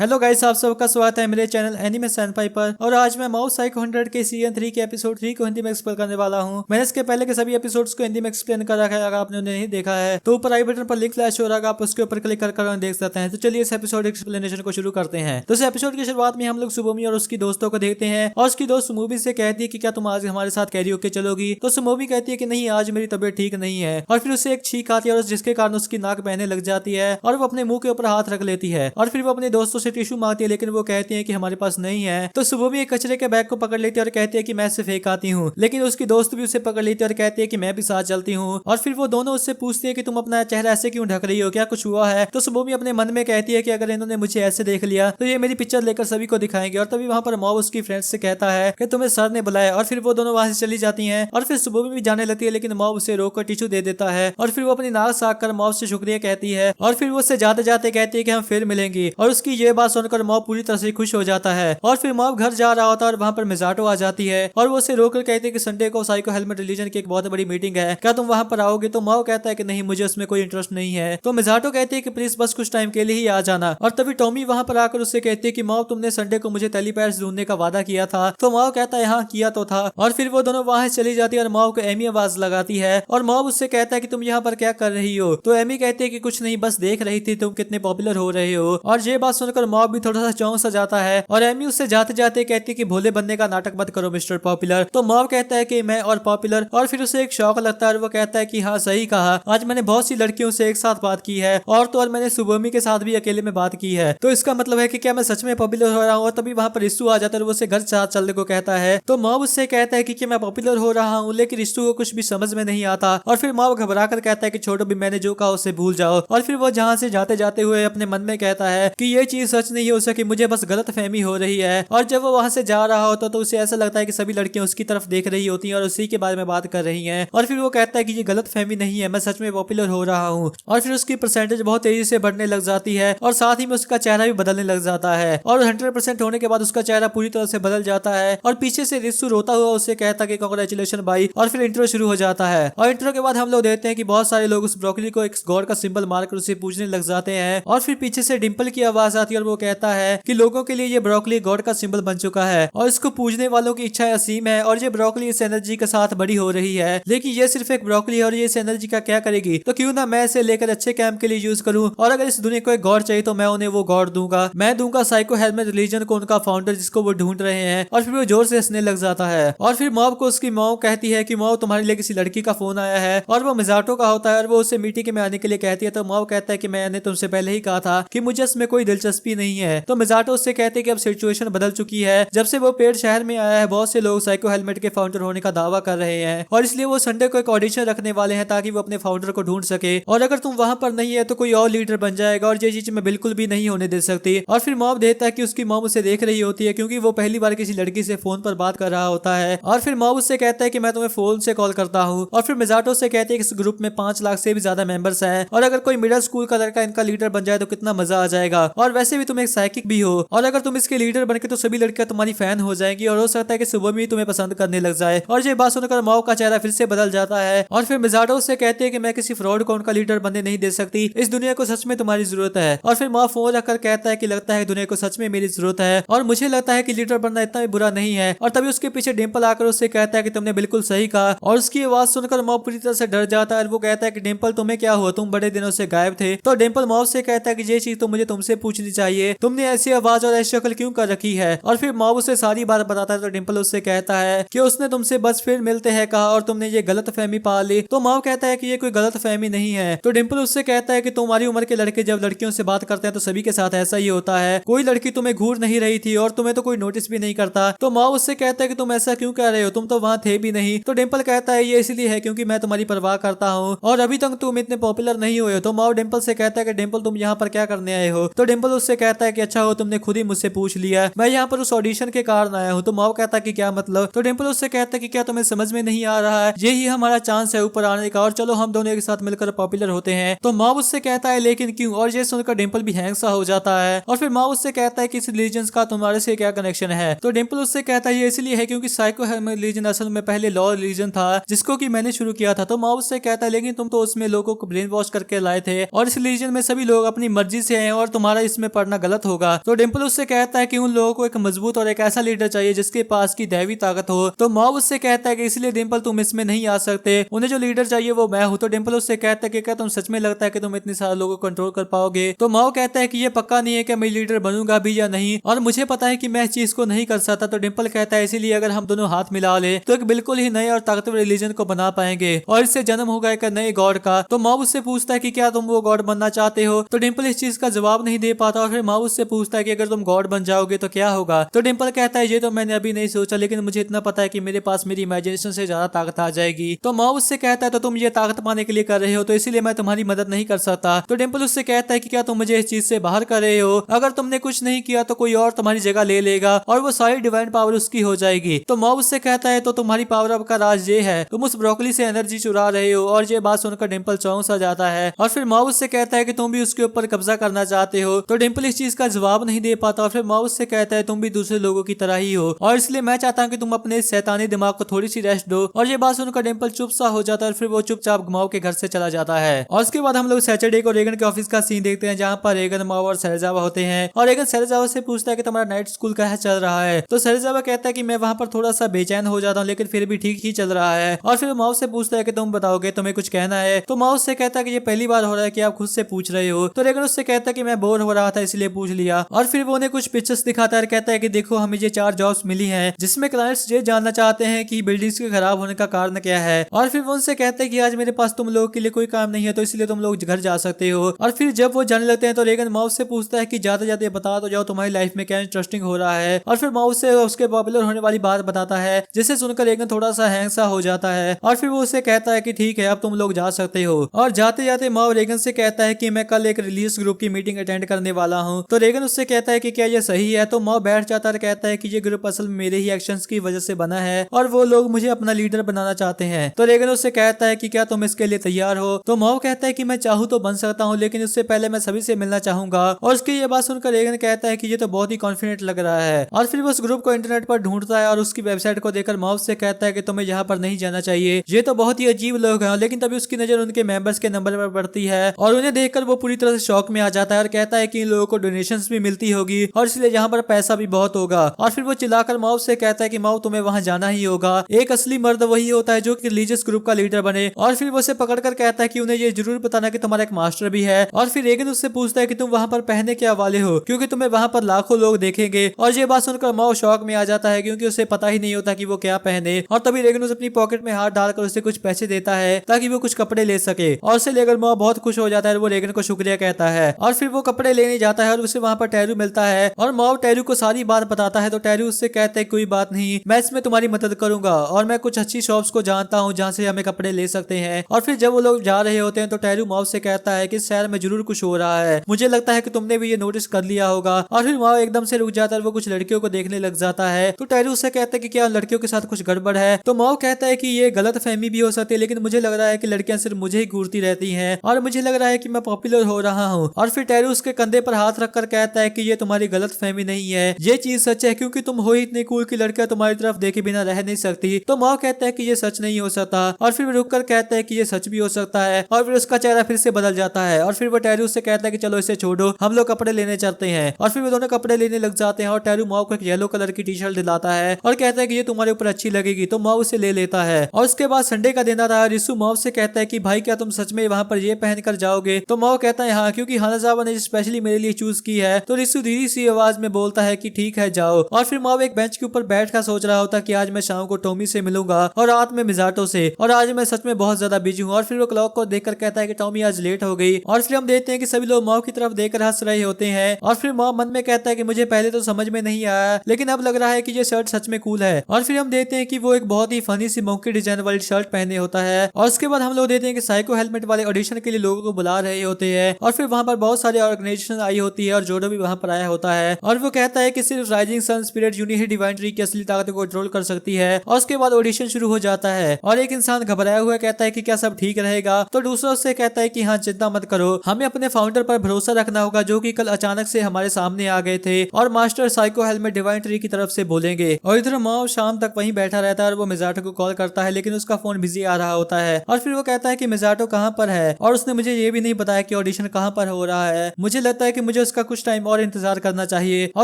Hello guys, आप सबका स्वागत है मेरे चैनल एनिमे सैनपाई पर। और आज मैं माउस साइको 100 के सीजन 3 के एपिसोड 3 को हिंदी में एक्सप्लेन करने वाला हूं। मैंने इसके पहले के सभी एपिसोड्स को हिंदी में एक्सप्लेन कर रखा है। अगर आपने उन्हें नहीं देखा है तो ऊपर आई बटन पर लिंक फ्लैश हो रहा है, आप उसके ऊपर क्लिक कर देख सकते हैं। तो चलिए इस एपिसोड एक्सप्लेनेशन को शुरू करते हैं। तो इस एपिसोड की शुरुआत में हम लोग सुबोमी और उसकी दोस्तों को देखते हैं और उसकी दोस्त मूवी से कहती है कि क्या तुम आज हमारे साथ कैरियोके चलोगी। तो सुबोमी कहती है कि नहीं, आज मेरी तबीयत ठीक नहीं है। और फिर उसे एक छींक आती है और जिसके कारण उसकी नाक बहने लग जाती है और वो अपने मुंह के ऊपर हाथ रख लेती है। और फिर वो अपने दोस्तों से टिश्यू मांगती है, लेकिन वो कहती है कि हमारे पास नहीं है। तो सुबोमी एक कचरे के बैग को पकड़ लेती है और कहती है कि मैं इसे फेंक आती हूँ, लेकिन उसकी दोस्त भी उसे पकड़ लेती है और कहती है कि मैं भी साथ चलती हूँ। और फिर वो दोनों उससे पूछती है कि तुम अपना चेहरा ऐसे क्यों ढक रही हो, क्या कुछ हुआ है। तो सुबोमी अपने मन में कहती है कि अगर इन्होंने मुझे ऐसे देख लिया तो ये मेरी पिक्चर लेकर सभी को दिखाएंगे। और तभी वहां पर मॉब उसकी फ्रेंड से कहता है कि तुम्हें सर ने बुलाया। और फिर वो दोनों वहां से चली जाती हैं और फिर सुबोमी भी जाने लगती है, लेकिन मॉब उसे रोककर टिश्यू दे देता है। और फिर वो अपनी नाक साक कर मॉब से शुक्रिया कहती है और फिर वो उससे जाते जाते कहती है कि हम फिर मिलेंगे। और उसकी ये बात सुनकर मॉब पूरी तरह से खुश हो जाता है। और फिर मॉब घर जा रहा होता है और वहां पर मिज़ाटो आ जाती है और वो उसे रोककर कहती है कि संडे को साइको हेलमेट रिलीजन की एक बहुत बड़ी मीटिंग है, क्या तुम वहां पर आओगे। तो मॉब कहता है कि नहीं, मुझे उसमें कोई इंटरेस्ट नहीं है। तो मिज़ाटो कहती है कि प्लीज बस कुछ टाइम के लिए ही आ जाना। और तभी टॉमी वहां पर आकर उससे कहती है कि मॉब, तुमने संडे को मुझे टेलीपैथ्स ढूंढने का वादा किया था। तो मॉब कहता है हाँ किया तो था। और फिर वो दोनों वहां से चली जाती है और मॉब को एमी आवाज लगाती है और मॉब उससे कहता है कि तुम यहाँ पर क्या कर रही हो। तो एमी कहती है कि कुछ नहीं, बस देख रही थी तुम कितने पॉपुलर हो रहे हो। और ये बात सुनकर मॉब भी थोड़ा सा चौंक सा जाता है और एमी उससे जाते जाते कहती है कि भोले बनने का नाटक मत करो मिस्टर पॉपुलर। तो मॉब कहता है कि मैं और पॉपुलर। और फिर उसे एक शौक लगता है और वो कहता है कि हाँ सही कहा, आज मैंने बहुत सी लड़कियों से एक साथ बात की है और तो और मैंने सुबोमी के साथ भी अकेले में बात की है। तो इसका मतलब है कि क्या मैं सच में पॉपुलर हो रहा हूँ। और तभी वहां पर रिश्तु आ जाता है और वो उसे घर साथ चलने को कहता है। तो मॉब उससे कहता है कि मैं पॉपुलर हो रहा हूँ, लेकिन रिश्तु को कुछ भी समझ में नहीं आता। और फिर मॉब घबरा कर कहता है कि छोड़ो, भी मैंने जो कहा उसे भूल जाओ। और फिर वो जहाँ से जाते जाते हुए अपने मन में कहता है कि ये चीज सच नहीं हो सकी, मुझे बस गलत फहमी हो रही है। और जब वो वहां से जा रहा होता तो उसे ऐसा लगता है कि सभी लड़कियां उसकी तरफ देख रही होती हैं और उसी के बारे में बात कर रही हैं। और फिर वो कहता है कि ये गलत फहमी नहीं है, मैं सच में पॉपुलर हो रहा हूँ। और फिर उसकी परसेंटेज बहुत तेजी से बढ़ने लग जाती है और साथ ही में उसका चेहरा भी बदलने लग जाता है। और 100% होने के बाद उसका चेहरा पूरी तरह से बदल जाता है और पीछे से रित्सु रोता हुआ उससे कहता है कि कांग्रेचुलेशन भाई। और फिर इंट्रो शुरू हो जाता है और इंट्रो के बाद हम लोग देखते हैं कि बहुत सारे लोग उस ब्रोकली को एक गॉड का सिंबल मारकर उसे पूजने लग जाते हैं। और फिर पीछे से डिंपल की आवाज आती है और वो कहता है कि लोगों के लिए ये ब्रोकली गॉड का सिंबल बन चुका है और इसको पूजने वालों की इच्छा असीम है। और ये ब्रोकली इस एनर्जी के साथ बड़ी हो रही है, लेकिन ये सिर्फ एक ब्रोकली है और ये इस एनर्जी का क्या करेगी। तो क्यों ना मैं इसे लेकर अच्छे काम के लिए यूज करूं। और अगर इस दुनिया को एक गॉड चाहिए तो मैं उन्हें वो गॉड दूंगा। मैं दूंगा साइको हेलमेट रिलीजन को उनका फाउंडर जिसको वो ढूंढ रहे हैं। और फिर वो जोर से हंसने लग जाता है। और फिर मॉब को उसकी मॉम कहती है कि मॉब, तुम्हारे लिए किसी लड़की का फोन आया है और वो मिज़ाटो का होता है और वो उसे मीटिंग में आने के लिए कहती है। तो मॉब कहता है कि मैंने तुमसे पहले ही कहा था कि मुझे इसमें कोई दिलचस्पी नहीं है। तो मिज़ाटो उससे कहते हैं कि अब सिचुएशन बदल चुकी है, जब से वो पेड़ शहर में आया है बहुत से लोग साइको हेलमेट के फाउंडर होने का दावा कर रहे हैं और इसलिए वो संडे को एक ऑडिशन रखने वाले हैं ताकि वो अपने फाउंडर को ढूंढ सके। और अगर तुम वहां पर नहीं है तो कोई और लीडर बन जाएगा और ये चीज मैं बिल्कुल भी नहीं होने दे सकती। और फिर मॉब देता है कि उसकी मॉम उसे देख रही होती है क्योंकि वो पहली बार किसी लड़की से फोन पर बात कर रहा होता है। और फिर मॉब उससे कहता है कि मैं तुम्हें फोन से कॉल करता हूँ। और फिर मिज़ाटो से कहते हैं कि इस ग्रुप में 5 लाख से भी ज्यादा मेंबर्स हैं और अगर कोई मिडिल स्कूल का लड़का इनका लीडर बन जाए तो कितना मजा आ जाएगा। और वैसे भी तुम एक साइकिक भी हो और अगर तुम इसके लीडर बनके तो सभी लड़कियां तुम्हारी फैन हो जाएंगी और हो सकता है कि सुबह में तुम्हें पसंद करने लग जाए। और ये बात सुनकर मॉब का चेहरा फिर से बदल जाता है। और फिर मिज़ाटो से कहते हैं कि मैं किसी फ्रॉड को उनका लीडर बनने नहीं दे सकती, इस दुनिया को सच में तुम्हारी जरूरत है। और फिर मॉब फोन रखकर कहता है कि लगता है दुनिया को सच में मेरी जरूरत है और मुझे लगता है कि लीडर बनना इतना भी बुरा नहीं है। और तभी उसके पीछे डिंपल आकर उससे कहता है कि तुमने बिल्कुल सही कहा। और उसकी आवाज सुनकर मॉब पूरी तरह से डर जाता है और वो कहता है कि डिंपल तुम्हें क्या हुआ, तुम बड़े दिनों से गायब थे। तो डिंपल मॉब से कहता है कि ये चीज तो मुझे तुमसे पूछनी चाहिए, तुमने ऐसी आवाज और ऐसी शक्ल क्यों कर रखी है। और फिर मॉब उसे सारी बात बताता है। तो डिंपल उससे कहता है कि उसने तुमसे बस फिर मिलते हैं कहा और तुमने ये गलत फहमी पा ली। तो मॉब कहता है कि ये कोई गलत फहमी नहीं है। तो डिंपल उससे कहता है कि तुम्हारी उम्र के लड़के जब लड़कियों से बात करते हैं तो सभी के साथ ऐसा ही होता है, कोई लड़की तुम्हें घूर नहीं रही थी और तुम्हें तो कोई नोटिस भी नहीं करता। तो मॉब उससे कहता है कि तुम ऐसा क्यों कह रहे हो, तुम तो वहाँ थे भी नहीं। तो डिंपल कहता है ये इसलिए है क्योंकि मैं तुम्हारी परवाह करता हूँ और अभी तक तुम इतने पॉपुलर नहीं हुए हो। तो मॉब डिंपल से कहता है कि डिंपल तुम यहाँ पर क्या करने आए हो। तो डिंपल उससे कहता है कि अच्छा हो तुमने खुद ही मुझसे पूछ लिया, मैं यहाँ पर उस ऑडिशन के कारण आया हूँ। तो मॉब कहता है कि क्या मतलब। तो डिंपल उससे कहता है कि क्या तुम्हें समझ में नहीं आ रहा है, यही हमारा चांस है ऊपर आने का और चलो हम दोनों एक साथ मिलकर पॉपुलर होते हैं। तो मॉब उससे कहता है लेकिन क्यों। और ये सुनकर डिंपल भी हैंग सा हो जाता है। और फिर मॉब उससे कहता है कि इस रिलीजन का तुम्हारे से क्या कनेक्शन है। तो डिंपल उससे कहता है ये इसलिए है क्योंकि साइको रिलीजन असल में पहले लॉ रिलीजन था जिसको कि मैंने शुरू किया था। तो मॉब उससे कहता है लेकिन तुम तो उसमें लोगों को ब्रेन वॉश करके लाए थे और इस रिलीजन में सभी लोग अपनी मर्जी से हैं और तुम्हारा इसमें पढ़ना करना गलत होगा। तो डिम्पल उससे कहता है कि उन लोगों को एक मजबूत और एक ऐसा लीडर चाहिए जिसके पास की दैवी ताकत हो। तो मॉब उससे कहता है कि इसलिए डिम्पल तुम इसमें नहीं आ सकते, उन्हें जो लीडर चाहिए वो मैं हूँ। तो डिम्पल उससे कहता है कि क्या तुम सच में लगता है कि तुम इतने सारे लोगों को कंट्रोल कर पाओगे। तो मॉब कहता है कि ये पक्का नहीं है कि मैं लीडर बनूंगा भी या नहीं, और मुझे पता है कि मैं इस चीज को नहीं कर सकता। तो डिम्पल कहता है इसीलिए अगर हम दोनों हाथ मिला ले तो एक बिल्कुल ही नए और ताकतवर रिलीजन को बना पाएंगे और इससे जन्म होगा एक नए गॉड का। तो मॉब उससे पूछता है कि क्या तुम वो गॉड बनना चाहते हो। तो डिम्पल इस चीज का जवाब नहीं दे पाता और फिर मॉब उससे पूछता है कि अगर तुम गॉड बन जाओगे तो क्या होगा। तो डिम्पल कहता है ये तो मैंने अभी नहीं सोचा, लेकिन मुझे इतना पता है कि मेरे पास मेरी इमेजिनेशन से ज्यादा ताकत आ जाएगी। तो मॉब उससे कहता है तो तुम ये ताकत पाने के लिए कर रहे हो, तो इसीलिए मैं तुम्हारी मदद नहीं कर सकता। तो डिम्पल उससे कहता है कि क्या तुम मुझे इस चीज से बाहर कर रहे हो, अगर तुमने कुछ नहीं किया तो कोई और तुम्हारी जगह ले लेगा और वो सारी डिवाइन पावर उसकी हो जाएगी। तो मॉब उससे कहता है तो तुम्हारी पावर अप का राज ये है, तुम उस ब्रोकली से एनर्जी चुरा रहे हो। और ये बात सुनकर डिम्पल चौंक सा जाता है और फिर मॉब उससे कहता है कि तुम भी उसके ऊपर कब्जा करना चाहते हो। तो डिम्पल इस चीज का जवाब नहीं दे पाता और फिर मॉब उससे कहता है तुम भी दूसरे लोगों की तरह ही हो और इसलिए मैं चाहता हूँ कि तुम अपने शैतानी दिमाग को थोड़ी सी रेस्ट दो। और ये बात सुनकर डिम्पल चुप सा हो जाता है और फिर वो चुपचाप मॉब के घर से चला जाता है। और उसके बाद हम लोग सैटरडे को रेगन के ऑफिस का सीन देखते हैं जहाँ पर रेगन, मॉब और सैरजावा होते हैं और रेगन सैरजावा से पूछता है कि तुम्हारा नाइट स्कूल कैसा चल रहा है। तो सैरजावा कहता है कि मैं वहाँ पर थोड़ा सा बेचैन हो जाता हूँ लेकिन फिर भी ठीक ही चल रहा है। और फिर मॉब से पूछता है कि तुम बताओगे, तुम्हें कुछ कहना है। तो मॉब से कहता है कि ये पहली बार हो रहा है कि आप खुद से पूछ रहे हो। तो रेगन उससे कहता है कि मैं बोर हो रहा था इसलिए पूछ लिया। और फिर वो उन्हें कुछ पिक्चर्स दिखाता है और कहता है कि देखो हमें ये 4 जॉब्स मिली हैं जिसमें क्लाइंट्स ये जानना चाहते हैं कि बिल्डिंग्स के खराब होने का कारण क्या है। और फिर वो उनसे कहते हैं कि आज मेरे पास तुम लोगों के लिए कोई काम नहीं है तो इसलिए तुम लोग घर जा सकते हो। और फिर जब वो जाने लगते हैं तो रेगन मॉब से पूछता है कि जाते जाते बता तो जाओ तुम्हारी लाइफ में क्या इंटरेस्टिंग हो रहा है। और फिर मॉब से उसके पॉपुलर होने वाली बात बताता है जिसे सुनकर रेगन थोड़ा सा हैंग सा हो जाता है। और फिर वो उसे कहता है कि ठीक है अब तुम लोग जा सकते हो। और जाते जाते मॉब रेगन से कहता है कि मैं कल एक रिलीज ग्रुप की मीटिंग अटेंड करने वाला हूँ। तो रेगन उससे कहता है कि क्या ये सही है। तो मॉब बैठ जाता है और कहता है कि ये ग्रुप असल में मेरे ही एक्शंस की वजह से बना है और वो लोग मुझे अपना लीडर बनाना चाहते हैं। तो रेगन उससे कहता है कि क्या तुम इसके लिए तैयार हो। तो मॉब कहता है कि मैं चाहूँ तो बन सकता हूँ लेकिन उससे पहले मैं सभी से मिलना चाहूंगा। और उसकी ये बात सुनकर रेगन कहता है कि ये तो बहुत ही कॉन्फिडेंट लग रहा है। और फिर वो उस ग्रुप को इंटरनेट पर ढूंढता है और उसकी वेबसाइट को देखकर मॉब से कहता है कि तुम्हें यहाँ पर नहीं जाना चाहिए, ये तो बहुत ही अजीब लोग हैं। लेकिन तभी उसकी नजर उनके मेंबर्स के नंबर पर पड़ती है और उन्हें देखकर वो पूरी तरह से शॉक में आ जाता है और कहता है कि इन लोगों को डोनेशंस भी मिलती होगी और इसलिए यहाँ पर पैसा भी बहुत होगा। और फिर वो चिल्लाकर मॉब से कहता है कि मॉब तुम्हें वहां जाना ही होगा, एक असली मर्द वही होता है जो कि रिलीजियस ग्रुप का लीडर बने। और फिर वो उसे पकड़कर कहता है कि उन्हें ये जरूर बताना कि तुम्हारा एक मास्टर भी है। और फिर रेगन उससे पूछता है कि तुम वहां पर पहने क्या वाले हो क्योंकि तुम्हें वहां पर लाखों लोग देखेंगे। और ये बात सुनकर मॉब शॉक में आ जाता है क्योंकि उसे पता ही नहीं होता कि वो क्या पहने। और तभी रेगन उसे अपनी पॉकेट में हाथ डालकर उसे कुछ पैसे देता है ताकि वो कुछ कपड़े ले सके और उसे लेकर मॉब बहुत खुश हो जाता है। वो रेगन को शुक्रिया कहता है और फिर वो कपड़े लेने जाता है और उसे वहां पर टैरू मिलता है और मॉब टैरू को सारी बात बताता है। तो टैरू उससे कहता है कोई बात नहीं, मैं इसमें तुम्हारी मदद करूंगा और मैं कुछ अच्छी शॉप्स को जानता हूँ जहाँ से हमें कपड़े ले सकते हैं। और फिर जब वो लोग जा रहे होते हैं तो टैरू मॉब से कहता है कि इस शहर में जरूर कुछ हो रहा है, मुझे लगता है कि तुमने भी ये नोटिस कर लिया होगा। और फिर मॉब एकदम से रुक जाता है, वो कुछ लड़कियों को देखने लग जाता है। तो टैरू उससे कहता है कि क्या लड़कियों के साथ कुछ गड़बड़ है। तो मॉब कहता है कि ये गलत फहमी भी हो सकती है लेकिन मुझे लग रहा है कि लड़कियां सिर्फ मुझे ही घूरती रहती हैं और मुझे लग रहा है कि मैं पॉपुलर हो रहा हूँ। और फिर टैरू उसके कंधे पर हाथ रखकर कहता है कि ये तुम्हारी गलत फहमी नहीं है, ये चीज सच है क्योंकि तुम हो ही इतनी कूल की लड़कियां तुम्हारी तरफ देखे बिना रह नहीं सकती। तो मॉब कहता है कि ये सच नहीं हो सकता और फिर रुक कर कहता है कि ये सच भी हो सकता है। और फिर उसका चेहरा फिर से बदल जाता है और फिर वो टैरू से कहता है कि चलो इसे छोड़ो, हम लोग कपड़े लेने चलते हैं। और फिर वो दोनों कपड़े लेने लग जाते हैं और टैरू मॉब को एक येलो कलर की टी शर्ट दिलाता है और कहता है कि ये तुम्हारे ऊपर अच्छी लगेगी। तो मॉब उसे ले लेता है। और उसके बाद संडे का दिन आता है। रिसु मॉब से कहता है कि भाई क्या तुम सच में वहां पर ये पहनकर जाओगे। तो मॉब कहता है हाँ, क्योंकि हानाजावा ने स्पेशली मेरे लिए चूज की है। तो रिसु धीरे सी आवाज में बोलता है कि ठीक है जाओ। और फिर मॉब एक बेंच के ऊपर बैठकर सोच रहा होता कि आज मैं शाम को टॉमी से मिलूंगा और रात में मिजाटो से, और आज मैं सच में बहुत ज्यादा बिजी हूँ। और फिर वो क्लॉक को देखकर कहता है कि टॉमी आज लेट हो गई। और फिर हम देखते हैं कि सभी लोग मॉब की तरफ देखकर हंस रहे होते हैं। और फिर मॉब मन में कहता है कि मुझे पहले तो समझ में नहीं आया लेकिन अब लग रहा है कि ये शर्ट सच में कूल है। और फिर हम देखते हैं कि वो एक बहुत ही फनी सी मंकी डिजाइन वाली शर्ट पहने होता है। और उसके बाद हम लोग देखते हैं कि साइको हेलमेट वाले ऑडिशन के लिए लोगों को बुला रहे होते हैं। और फिर वहां पर बहुत सारे ऑर्गेनाइजेशन आई होती है और जोडो भी वहां पर आया होता है। और वो कहता है कि सिर्फ राइजिंग सन स्पिरिट यूनिट ही डिवाइन ट्री की असली ताकत को कंट्रोल कर सकती है। और उसके बाद ऑडिशन शुरू हो जाता है और एक इंसान घबराया हुआ कहता है कि क्या सब ठीक रहेगा। तो दूसरा उससे कहता है कि हाँ चिंता मत करो, हमें अपने फाउंडर पर भरोसा रखना होगा जो कि कल अचानक से हमारे सामने आ गए थे और master psycho helmet divine tree की तरफ से बोलेंगे। और इधर मॉब शाम तक वहीं बैठा रहता है और वो मिजाटो को कॉल करता है लेकिन उसका फोन बिजी आ रहा होता है। और फिर वो कहता है कि मिजाटो कहाँ पर है और उसने मुझे ये भी नहीं बताया कि ऑडिशन कहाँ पर हो रहा है। मुझे लगता है कि मुझे उसका कुछ टाइम और इंतजार करना चाहिए। और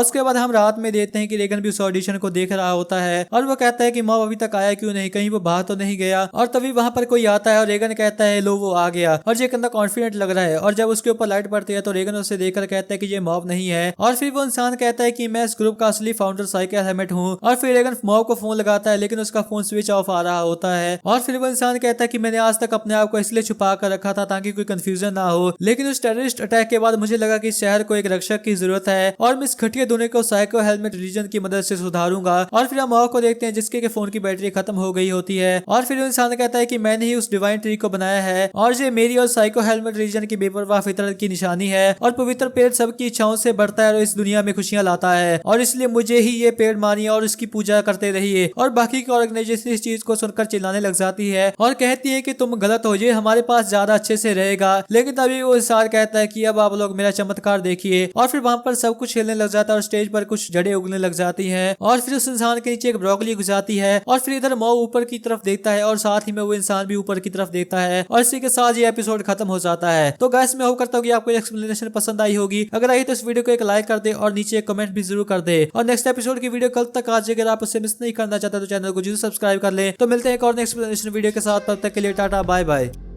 उसके बाद हम रात में देखते हैं कि रेगन भी उस ऑडिशन को देख रहा होता है और वो कहता है कि मॉब अभी तक आया क्यों नहीं, कहीं वो बाहर तो नहीं गया। और तभी वहां पर कोई आता है और रेगन कहता है लो वो आ गया, और ये कितना कॉन्फिडेंट लग रहा है। और जब उसके ऊपर लाइट पड़ती है तो रेगन उसे देखकर कहता है कि ये मॉब नहीं है। और फिर वो इंसान कहता है कि मैं इस ग्रुप का असली फाउंडर साइको हेलमेट हूँ। और फिर रेगन मॉब को फोन लगाता है लेकिन उसका फोन स्विच ऑफ आ रहा होता है। और फिर वो इंसान कहता है कि मैंने आज तक अपने आप को इसलिए छुपा कर रखा था ताकि कोई कंफ्यूजन ना हो, लेकिन उस टेररिस्ट अटैक के बाद मुझे लगा कि शहर को एक रक्षक की जरूरत है और मैं इस घटिया दुनिया को साइको हेलमेट रिलीजन की मदद से सुधारूंगा। और फिर हम मॉब को देखते हैं जिसके के फोन की बैटरी खत्म हो गई होती है। और फिर वो इंसान कहता है कि मैंने ही उस डिवाइन ट्री को बनाया है और ये मेरी और साइको हेलमेट रिलीजन की बेपरवाह फितरत की निशानी है। और पवित्र पेड़ सबकी इच्छाओं से बढ़ता है और इस दुनिया में खुशियां लाता है, और इसलिए मुझे ही ये पेड़ मानिए और इसकी पूजा करते रहिए। और बाकी की ऑर्गेनाइजेशन इस चीज को सुनकर चिल्लाने लग जाती है और कहती है कि तुम गलत हो, ये हमारे पास ज्यादा अच्छे से रहेगा। लेकिन तभी वो इंसान कहता है कि अब आप लोग मेरा चमत्कार देखिए। और फिर वहां पर सब कुछ हिलने लग जाता है और स्टेज पर कुछ जड़ें उगने लग जाती हैं। और फिर उस इंसान के नीचे एक ब्रोकली घुस जाती है। और फिर इधर मॉब ऊपर की तरफ देखता है और साथ ही में वो इंसान भी ऊपर की तरफ देखता है। और इसी के साथ ये एपिसोड खत्म हो जाता है। तो गाइस मैं होप करता हूँ कि आपको एक्सप्लेनेशन पसंद आई होगी। अगर आई तो इस वीडियो को एक लाइक कर दे और नीचे एक कमेंट भी जरूर कर दे। और नेक्स्ट एपिसोड की वीडियो कल तक आ जाएगी। अगर आप उसे मिस नहीं करना चाहते तो चैनल को जरूर सब्सक्राइब कर ले। तो मिलते हैं एक और नेक्स्ट एक्सप्लेनेशन वीडियो के साथ, तब तक के लिए टाटा बाय बाय।